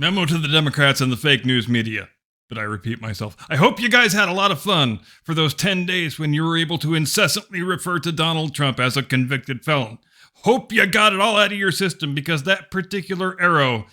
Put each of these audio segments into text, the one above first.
Memo to the Democrats and the fake news media. But I repeat myself. I hope you guys had a lot of fun for those 10 days when you were able to incessantly refer to Donald Trump as a convicted felon. Hope you got it all out of your system because that particular arrow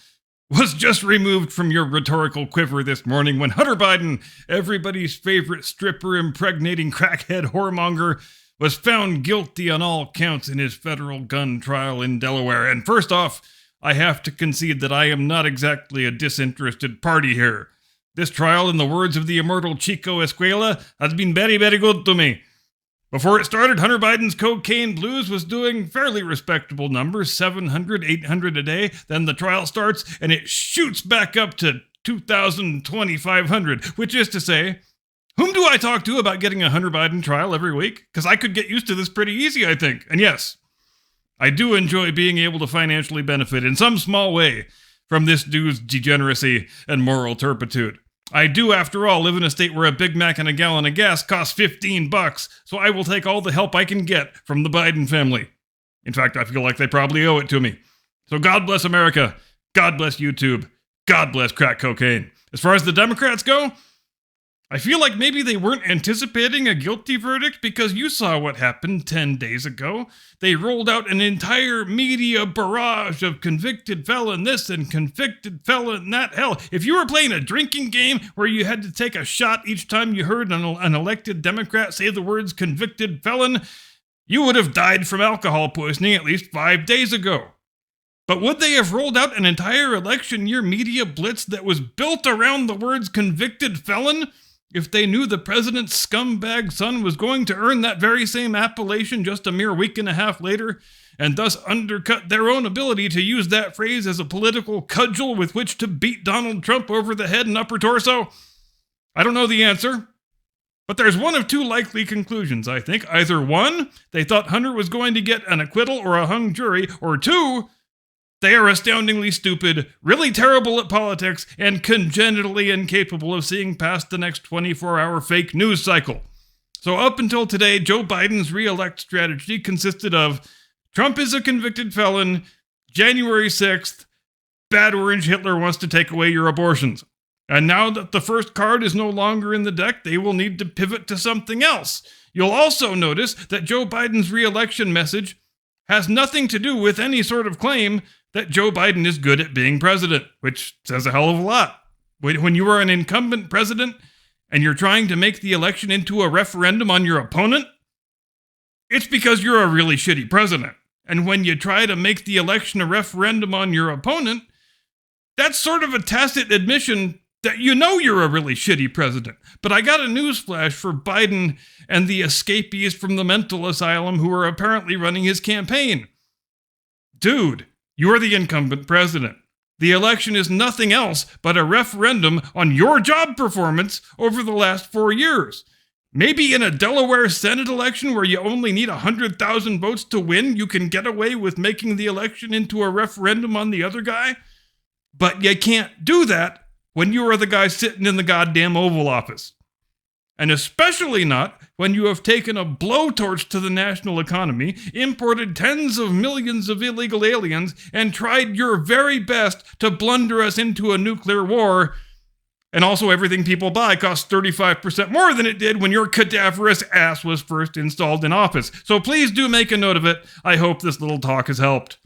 was just removed from your rhetorical quiver this morning when Hunter Biden, everybody's favorite stripper impregnating crackhead whoremonger, was found guilty on all counts in his federal gun trial in Delaware. And first off, I have to concede that I am not exactly a disinterested party here. This trial, in the words of the immortal Chico Escuela, has been very, very good to me. Before it started, Hunter Biden's cocaine blues was doing fairly respectable numbers, 700, 800 a day. Then the trial starts, and it shoots back up to 2,000, 2,500, which is to say, whom do I talk to about getting a Hunter Biden trial every week? Because I could get used to this pretty easy, I think. And yes, I do enjoy being able to financially benefit in some small way from this dude's degeneracy and moral turpitude. I do, after all, live in a state where a Big Mac and a gallon of gas costs $15, so I will take all the help I can get from the Biden family. In fact, I feel like they probably owe it to me. So God bless America. God bless YouTube. God bless crack cocaine. As far as the Democrats go, I feel like maybe they weren't anticipating a guilty verdict because you saw what happened 10 days ago. They rolled out an entire media barrage of convicted felon this and convicted felon that. Hell, if you were playing a drinking game where you had to take a shot each time you heard an elected Democrat say the words convicted felon, you would have died from alcohol poisoning at least 5 days ago. But would they have rolled out an entire election year media blitz that was built around the words convicted felon if they knew the president's scumbag son was going to earn that very same appellation just a mere week and a half later, and thus undercut their own ability to use that phrase as a political cudgel with which to beat Donald Trump over the head and upper torso? I don't know the answer, but there's one of two likely conclusions, I think. Either one, they thought Hunter was going to get an acquittal or a hung jury, or two, they are astoundingly stupid, really terrible at politics, and congenitally incapable of seeing past the next 24-hour fake news cycle. So up until today, Joe Biden's re-elect strategy consisted of Trump is a convicted felon, January 6th, Bad Orange Hitler wants to take away your abortions. And now that the first card is no longer in the deck, they will need to pivot to something else. You'll also notice that Joe Biden's re-election message has nothing to do with any sort of claim that Joe Biden is good at being president, which says a hell of a lot. When you are an incumbent president and you're trying to make the election into a referendum on your opponent, it's because you're a really shitty president. And when you try to make the election a referendum on your opponent, that's sort of a tacit admission that you know you're a really shitty president. But I got a newsflash for Biden and the escapees from the mental asylum who are apparently running his campaign. Dude, you're the incumbent president. The election is nothing else but a referendum on your job performance over the last 4 years. Maybe in a Delaware Senate election where you only need 100,000 votes to win, you can get away with making the election into a referendum on the other guy. But you can't do that when you are the guy sitting in the goddamn Oval Office. And especially not when you have taken a blowtorch to the national economy, imported tens of millions of illegal aliens, and tried your very best to blunder us into a nuclear war. And also everything people buy costs 35% more than it did when your cadaverous ass was first installed in office. So please do make a note of it. I hope this little talk has helped.